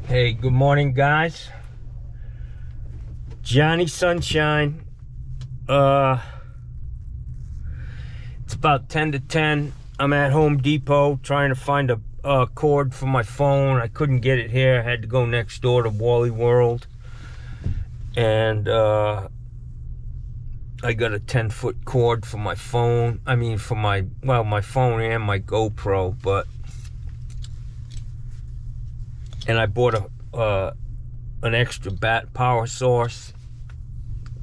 Hey, good morning, guys. Johnny Sunshine. It's about 10 to 10. I'm at Home Depot trying to find a cord for my phone. I couldn't get it here. I had to go next door to Wally World. And I got a 10-foot cord for my phone. I mean, for my phone and my GoPro, and I bought an extra bat power source.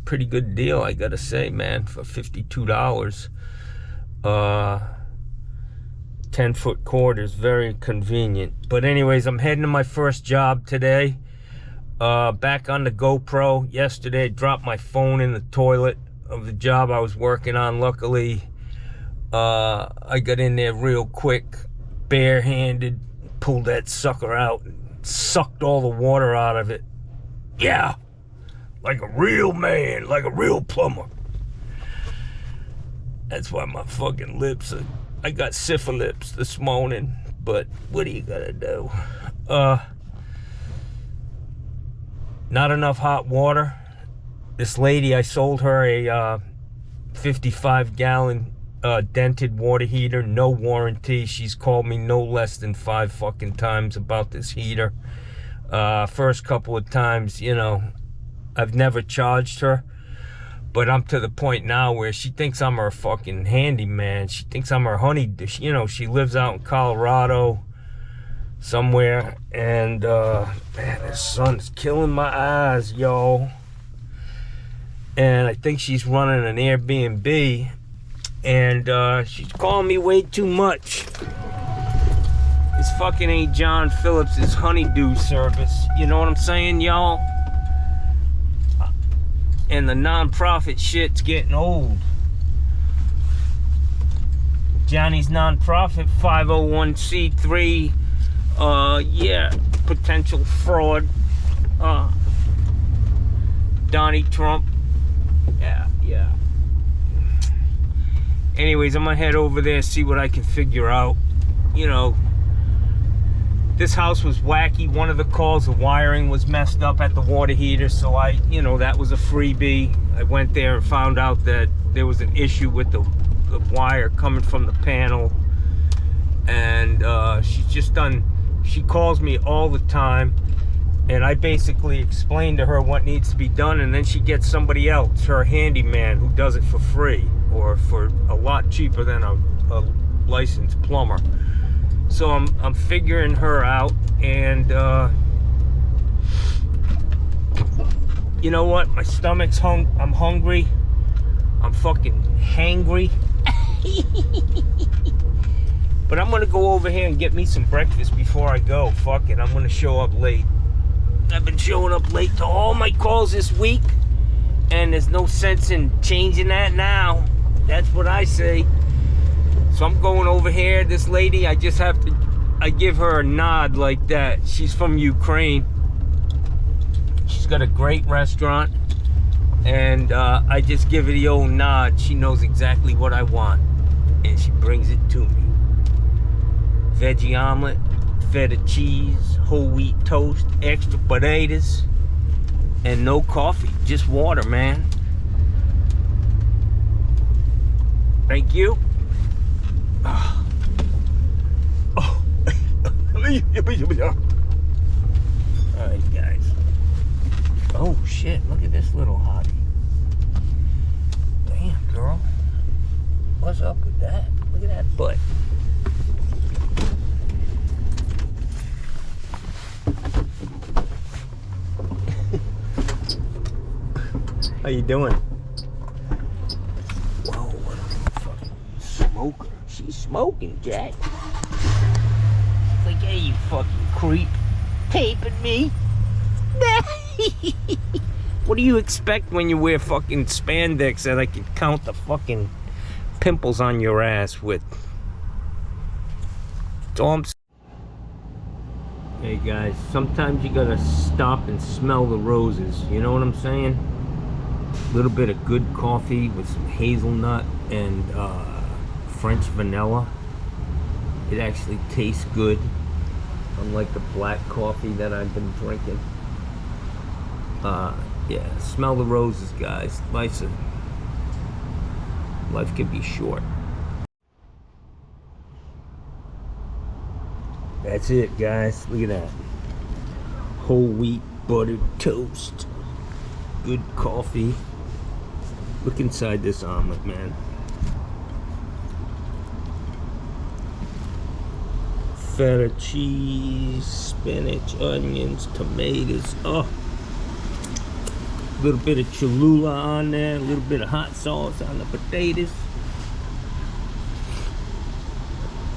Pretty good deal, I gotta say, man, for $52. 10-foot cord is very convenient. But anyways, I'm heading to my first job today. Back on the GoPro. Yesterday, I dropped my phone in the toilet of the job I was working on. Luckily, I got in there real quick, barehanded, pulled that sucker out, sucked all the water out of it. Yeah, like a real man, like a real plumber. That's why my fucking lips are, I got syphilis this morning, but what are you gonna do? Not enough hot water. This lady, I sold her a 55-gallon dented water heater, no warranty. She's called me no less than 5 fucking times about this heater. First couple of times, you know, I've never charged her, but I'm to the point now where she thinks I'm her fucking handyman. She thinks I'm her honey. You know, she lives out in Colorado somewhere, and man, the sun's killing my eyes, yo. And I think she's running an Airbnb, and she's calling me way too much. This fucking ain't John Phillips' honeydew service. You know what I'm saying, y'all? And the non-profit shit's getting old. Johnny's non-profit, 501c3, yeah, potential fraud. Donnie Trump. Yeah. Anyways, I'm gonna head over there, see what I can figure out. You know, this house was wacky. One of the calls, the wiring was messed up at the water heater, so that was a freebie. I went there and found out that there was an issue with the wire coming from the panel. And she calls me all the time, and I basically explain to her what needs to be done, and then she gets somebody else, her handyman, who does it for free or for a lot cheaper than a licensed plumber. So I'm figuring her out, and you know what? My stomach's I'm hungry. I'm fucking hangry. But I'm gonna go over here and get me some breakfast before I go. Fuck it, I'm gonna show up late. I've been showing up late to all my calls this week, and there's no sense in changing that now. That's what I say. So I'm going over here. This lady, I give her a nod like that. She's from Ukraine. She's got a great restaurant, and I just give her the old nod. She knows exactly what I want, and she brings it to me. Veggie omelet, feta cheese, whole wheat toast, extra potatoes, and no coffee, just water, man. Thank you. Alright, guys. Oh shit, look at this little hottie. Damn, girl. What's up with that? Look at that butt. How you doing? Whoa, what a fucking smoker. She's smoking, Jack. It's like, hey, you fucking creep. Taping me. What do you expect when you wear fucking spandex that I can count the fucking pimples on your ass with? That's all I'm saying. Hey guys, sometimes you gotta stop and smell the roses. You know what I'm saying? A little bit of good coffee with some hazelnut and French vanilla. It actually tastes good. unlike the black coffee that I've been drinking. Yeah, smell the roses, guys. Life can be short. That's it, guys. Look at that. Whole wheat buttered toast. Good coffee. Look inside this omelet, man. Feta cheese, spinach, onions, tomatoes. Oh, a little bit of Cholula on there, a little bit of hot sauce on the potatoes.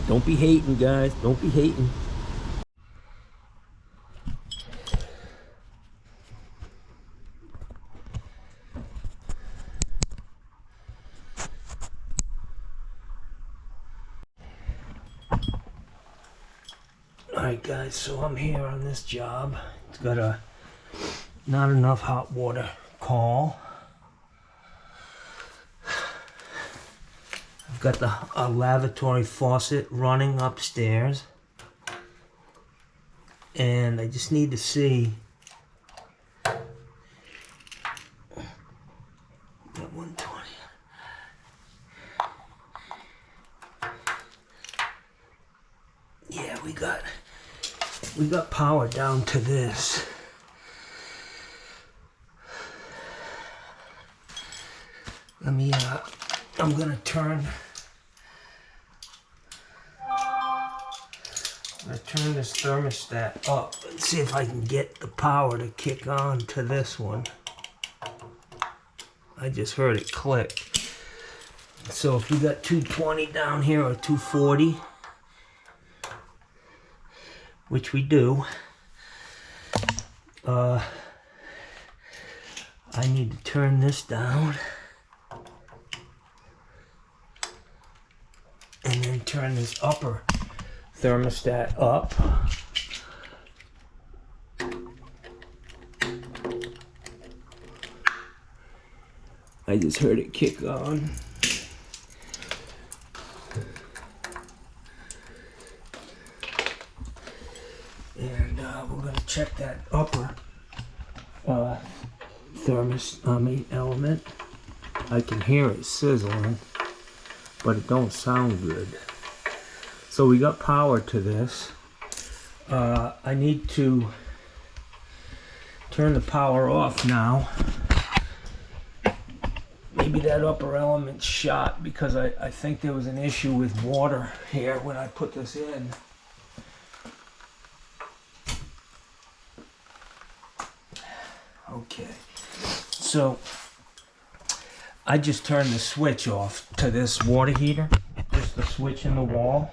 Don't be hating, guys. Don't be hating. Alright guys, so I'm here on this job. It's got a not enough hot water call. I've got a lavatory faucet running upstairs. And I just need to see. Got 120. Yeah, we got power down to this. Let me, I'm gonna turn this thermostat up and see if I can get the power to kick on to this one. I just heard it click. So if we got 220 down here or 240, which we do, I need to turn this down and then turn this upper thermostat up. I just heard it kick on. And we're gonna check that upper element. I can hear it sizzling, but it don't sound good. So we got power to this. I need to turn the power off now. Maybe that upper element's shot because I think there was an issue with water here when I put this in. Okay, so I just turned the switch off to this water heater, just the switch in the wall,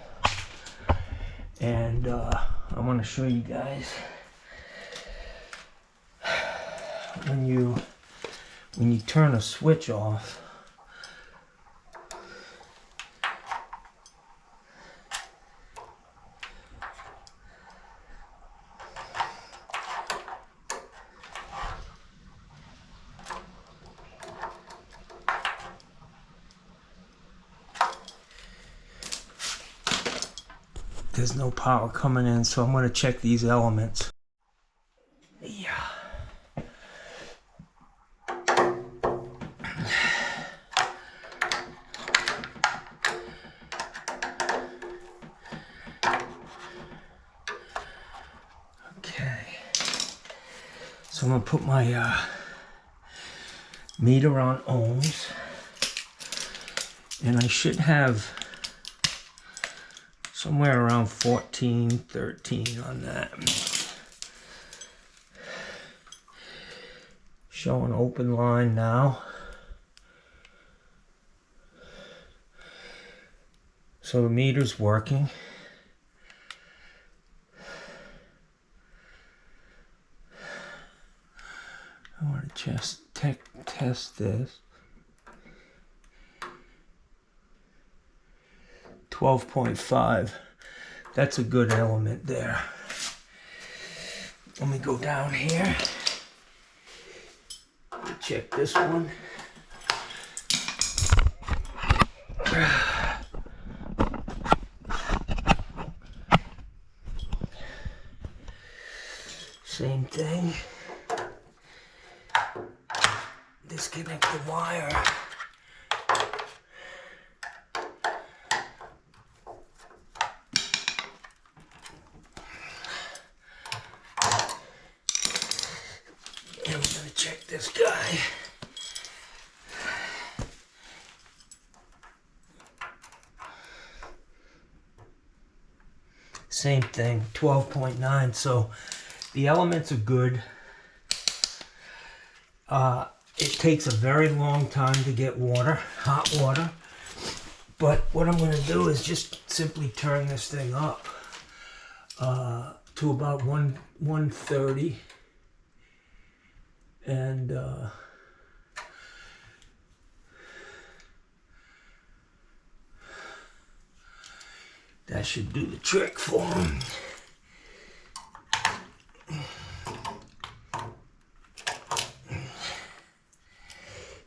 and I want to show you guys when you turn a switch off. There's no power coming in, so I'm going to check these elements. Yeah. Okay. So I'm going to put my meter on ohms. And I should have somewhere around 14, 13 on that. Showing open line now. So the meter's working. I want to just test this. 12.5. That's a good element there. Let me go down here. Check this one. Same thing. Disconnect the wire. And we're gonna check this guy. Same thing, 12.9. So the elements are good. It takes a very long time to get water, hot water. But what I'm going to do is just simply turn this thing up to about 130. And that should do the trick for him.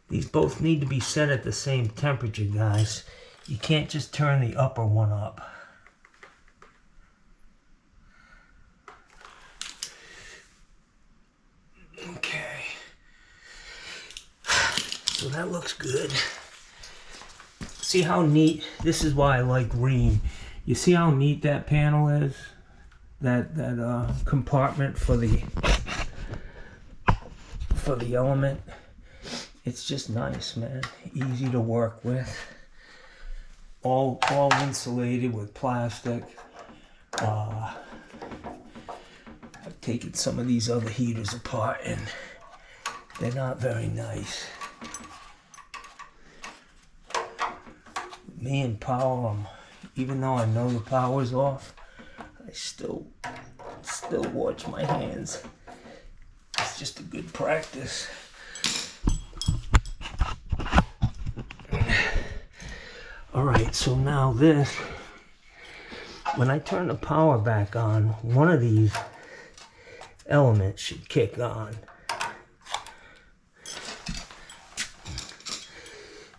These both need to be set at the same temperature, guys. You can't just turn the upper one up. Okay. So that looks good. See how neat, this is why I like green. You see how neat that panel is? That compartment for the element. It's just nice, man. Easy to work with. All insulated with plastic. I've taken some of these other heaters apart and they're not very nice. Me and power, even though I know the power's off, I still watch my hands. It's just a good practice. Alright, so now this, when I turn the power back on, one of these elements should kick on.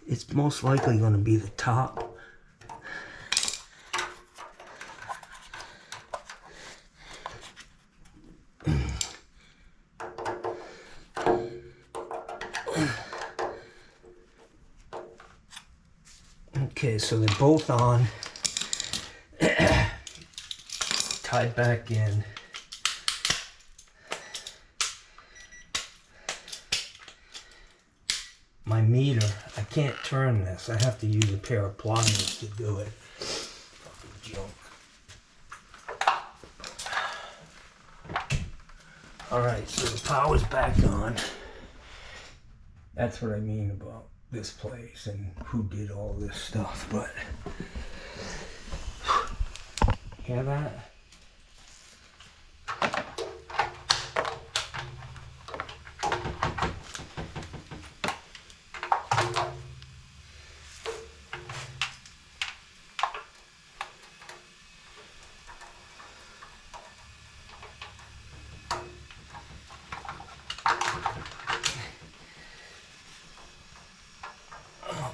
It's most likely going to be the top. Okay, so they're both on, tied back in. My meter, I can't turn this. I have to use a pair of pliers to do it. Fucking junk. Alright, so the power's back on. That's what I mean about this place and who did all this stuff, but hear that?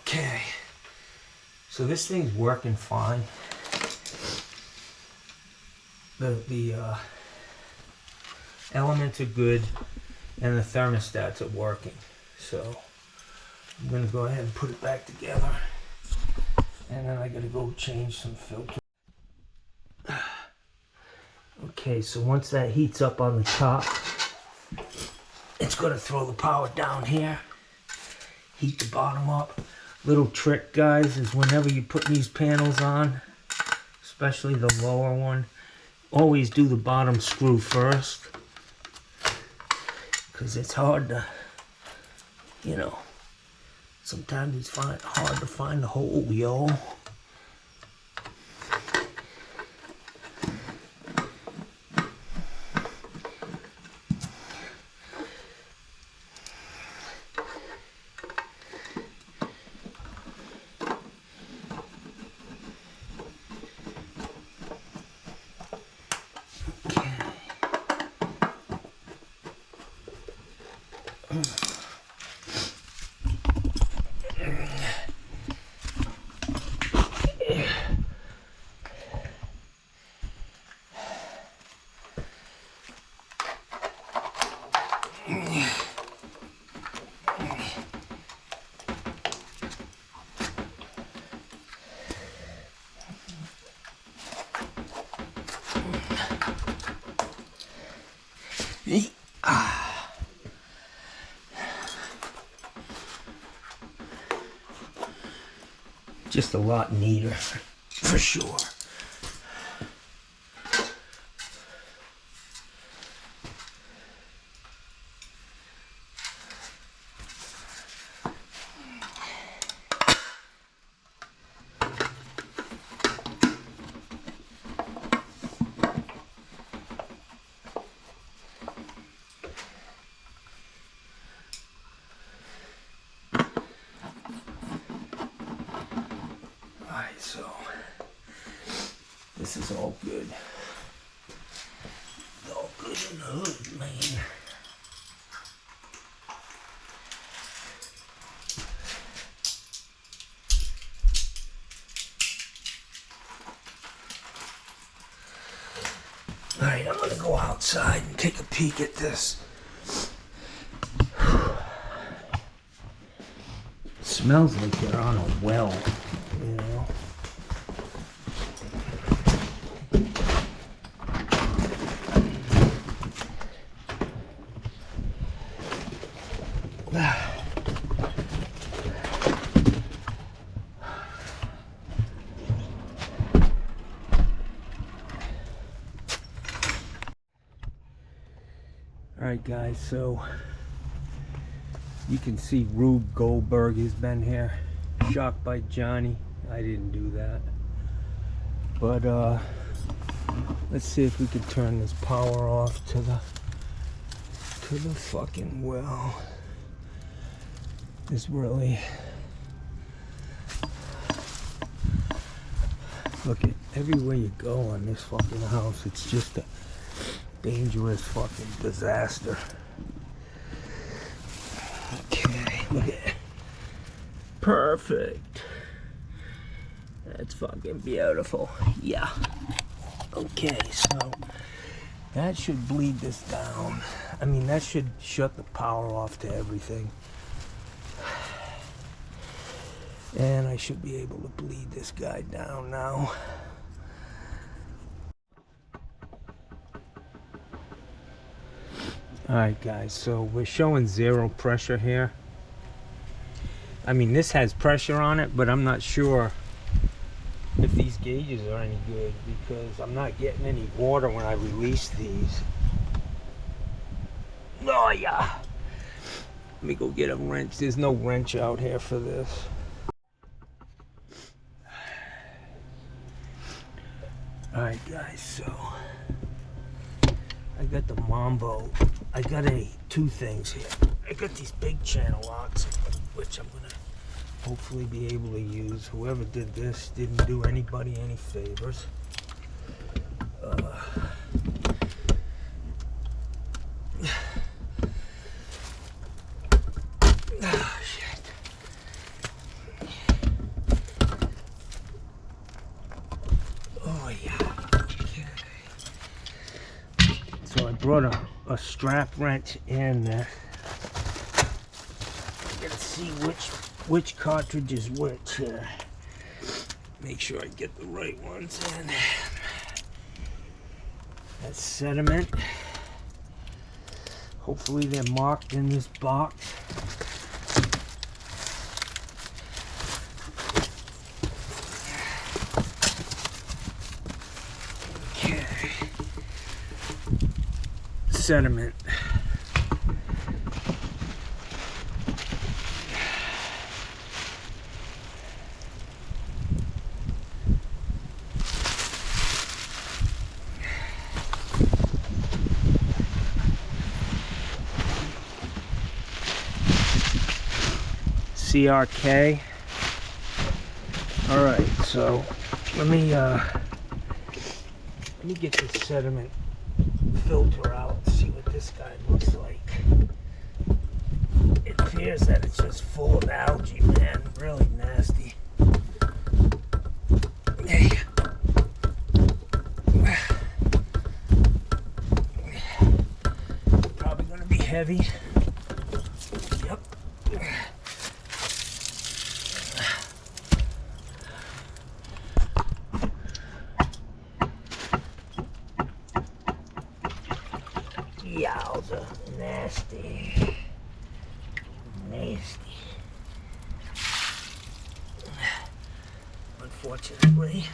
Okay, so this thing's working fine. The elements are good and the thermostats are working. So I'm gonna go ahead and put it back together, and then I gotta go change some filter. Okay, so once that heats up on the top, it's gonna throw the power down here, heat the bottom up. Little trick, guys, is whenever you put these panels on, especially the lower one, always do the bottom screw first, because it's hard to, you know, sometimes it's hard to find the hole, yo. Just a lot neater, for sure. Alright, so this is all good. It's all good in the hood, man. Alright, I'm gonna go outside and take a peek at this. Smells like they're on a well, you know. Alright guys, so you can see Rube Goldberg has been here. Shocked by Johnny. I didn't do that. But let's see if we can turn this power off to the fucking well. It's really, look at everywhere you go on this fucking house, it's just a dangerous fucking disaster. Okay, look at it. Perfect. That's fucking beautiful. Yeah. Okay, so that should bleed this down. I mean, that should shut the power off to everything. And I should be able to bleed this guy down now. Alright guys, so we're showing 0 pressure here. I mean, this has pressure on it, but I'm not sure if these gauges are any good because I'm not getting any water when I release these. Oh yeah. Let me go get a wrench. There's no wrench out here for this. Alright guys, so I got the Mambo. I got two things here. I got these big channel locks, which I'm gonna hopefully be able to use. Whoever did this didn't do anybody any favors. Oh, shit. Oh yeah. Okay. So I brought a strap wrench in there. Gotta see which cartridge is which here. Make sure I get the right ones in. That's sediment. Hopefully they're marked in this box. Okay. Sediment. CRK. All right, so let me get this sediment filter out and see what this guy looks like. It appears that it's just full of algae, man. Really nasty. Hey. Probably gonna be heavy. Yep. Yowza. Nasty. Nasty. Unfortunately,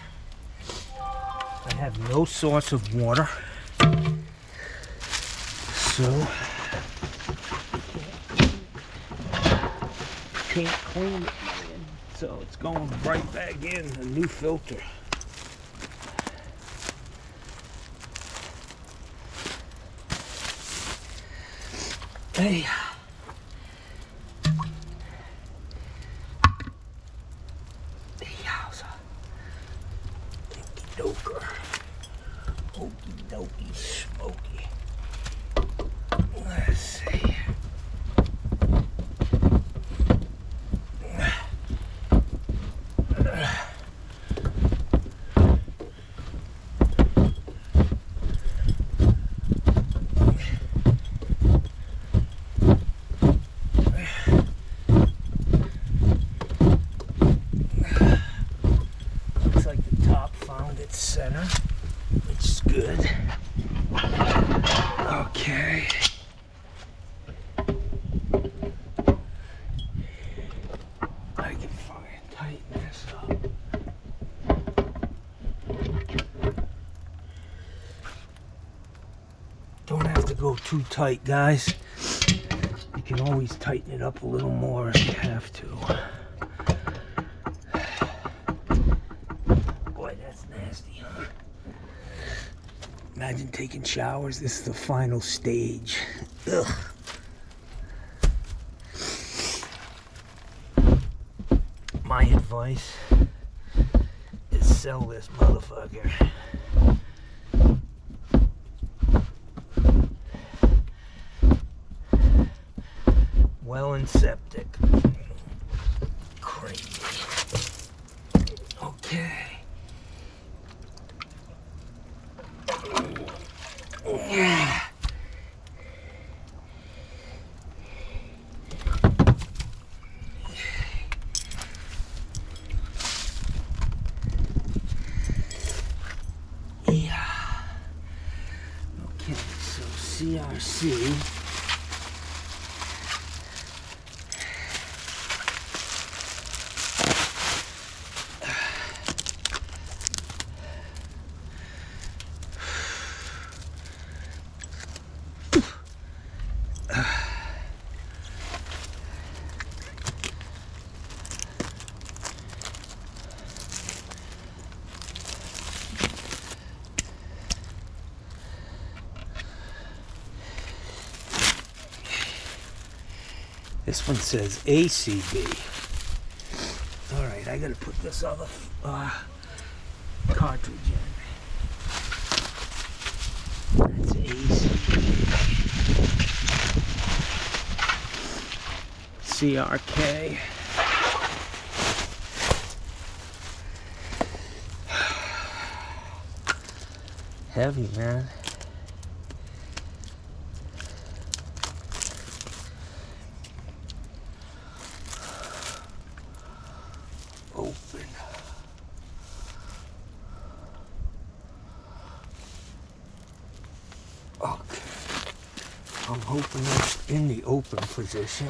I have no source of water, so can't clean it. So it's going right back in, a new filter. Hey. Doker. Okey dokey smoky. Let's see. Looks like the top found its center, which is good. Okay. I can fucking tighten this up. Don't have to go too tight, guys. You can always tighten it up a little more if you have to. Boy, that's nasty, huh? Imagine taking showers. This is the final stage. Ugh. My advice is sell this motherfucker. Well and septic. Crazy. Okay. Yeah. Okay, so CRC. This one says ACB. Alright, I gotta put this other cartridge in. That's ACB. CRK. Heavy, man. Open. Okay. I'm hoping it's in the open position.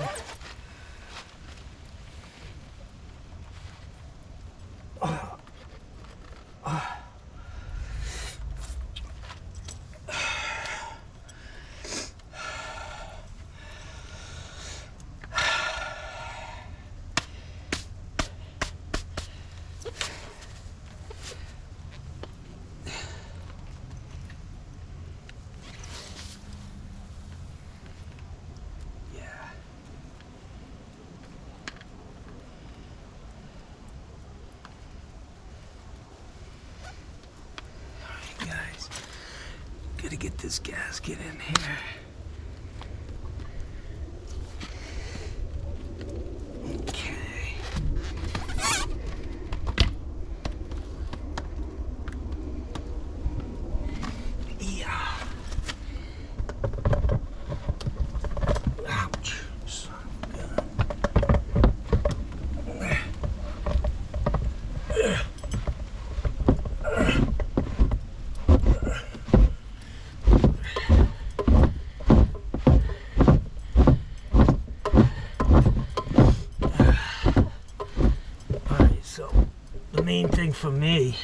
Guys, gotta get this gasket in here. Okay. Yeah. Ouch. Son of a gun. main thing for me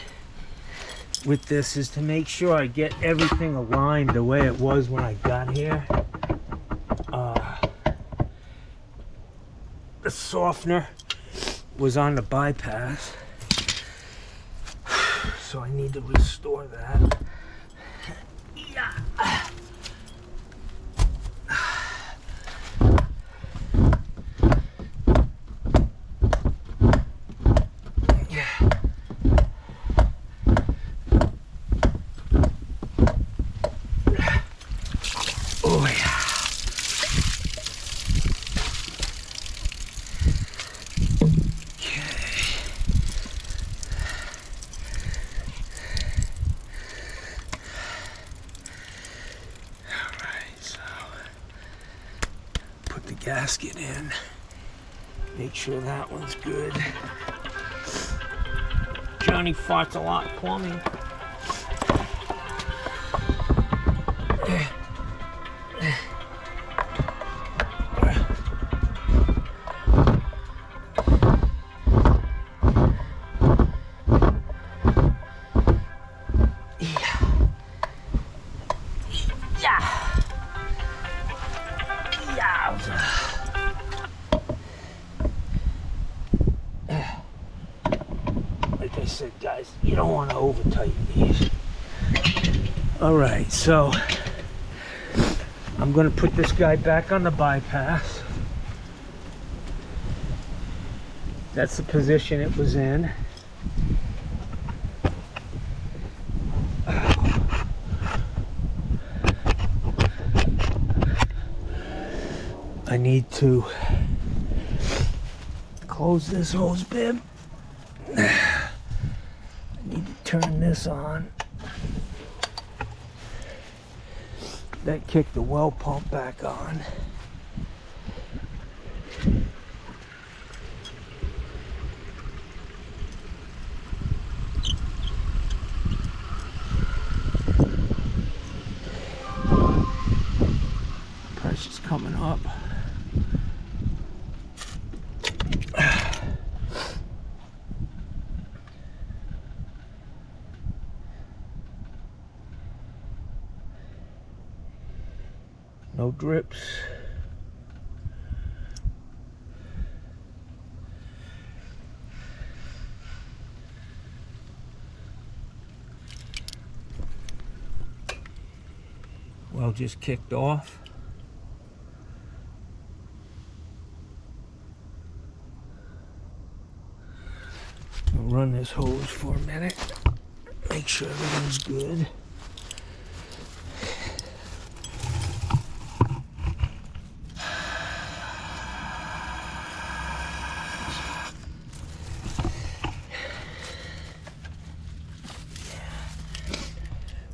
with this is to make sure I get everything aligned the way it was when I got here. The softener was on the bypass, so I need to restore that. Yeah. Gasket in. Make sure that one's good. Johnny farts a lot plumbing. Like I said, guys, you don't want to over tighten these. Alright, so I'm going to put this guy back on the bypass. That's the position it was in. I need to close this hose bib. I need to turn this on. Then kick the well pump back on. Pressure's coming up. No drips. Well, just kicked off. I'll run this hose for a minute. Make sure everything's good.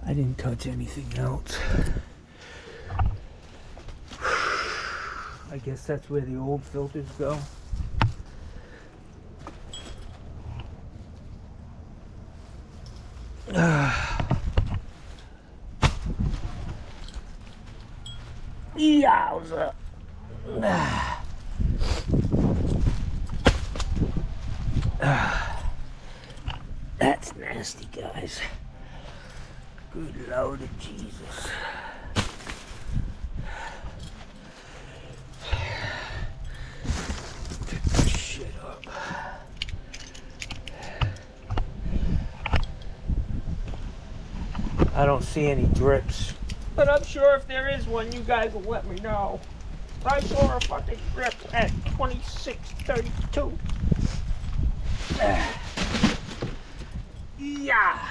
I didn't touch anything else. I guess that's where the old filters go. Yowza. That's nasty, guys. Good Lord of Jesus. Pick this shit up. I don't see any drips. But I'm sure if there is one, you guys will let me know. I saw a fucking drip at 26:32. Yeah.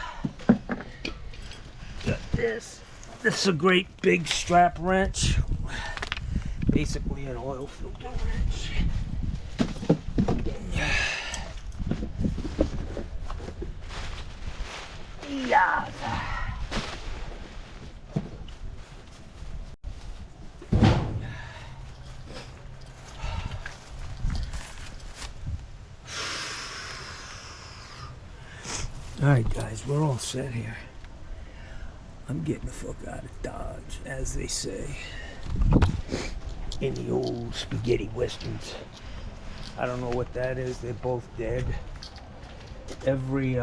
Got this. This is a great big strap wrench. Basically an oil filter wrench. Yeah. Alright guys, we're all set here. I'm getting the fuck out of Dodge, as they say in the old spaghetti westerns. I don't know what that is, they're both dead. every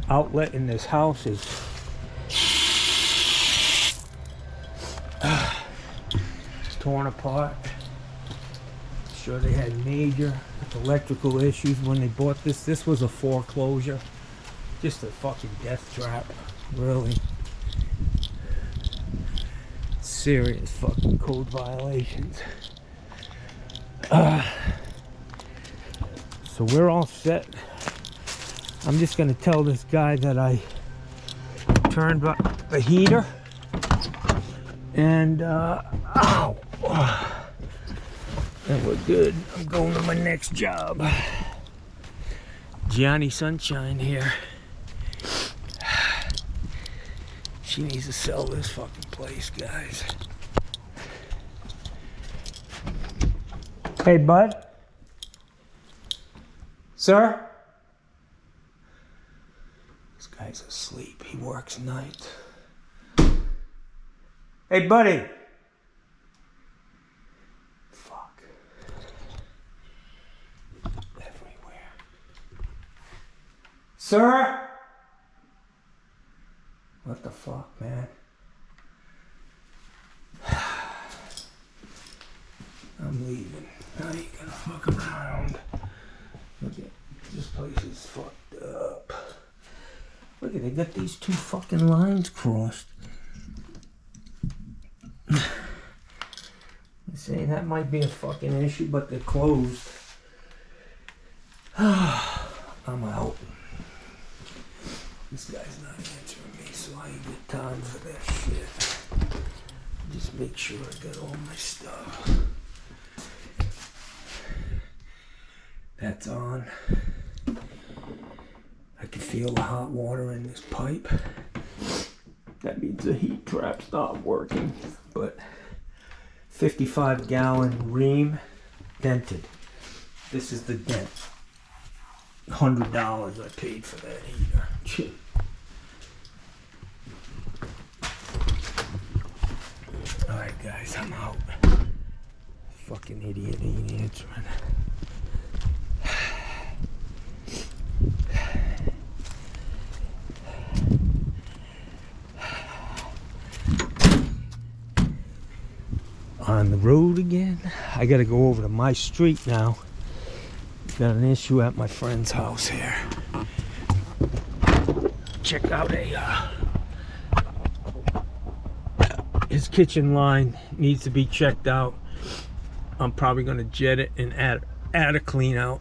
outlet in this house is torn apart. Sure, they had major electrical issues when they bought this. This was a foreclosure. Just a fucking death trap, really. Serious fucking code violations. So we're all set. I'm just gonna tell this guy that I turned up the heater and ow, and we're good. I'm going to my next job. Johnny Sunshine here. She needs to sell this fucking place, guys. Hey, bud. Sir? This guy's asleep. He works nights. Hey, buddy. Fuck. Everywhere. Sir? What the fuck, man? I'm leaving. I ain't gonna fuck around. Look at this place is fucked up. Look at, they got these two fucking lines crossed. I say that might be a fucking issue, but they're closed. I'm out. This guy's not answering me, so I ain't got time for that shit. Just make sure I got all my stuff. That's on. I can feel the hot water in this pipe. That means the heat trap's not working. But 55-gallon ream dented. This is the dent. $100 I paid for that heater. Alright guys, I'm out. Fucking idiot ain't answering. On the road again. I gotta go over to my street now. Got an issue at my friend's house here. Check out his kitchen line needs to be checked out. I'm probably gonna jet it and add a clean out.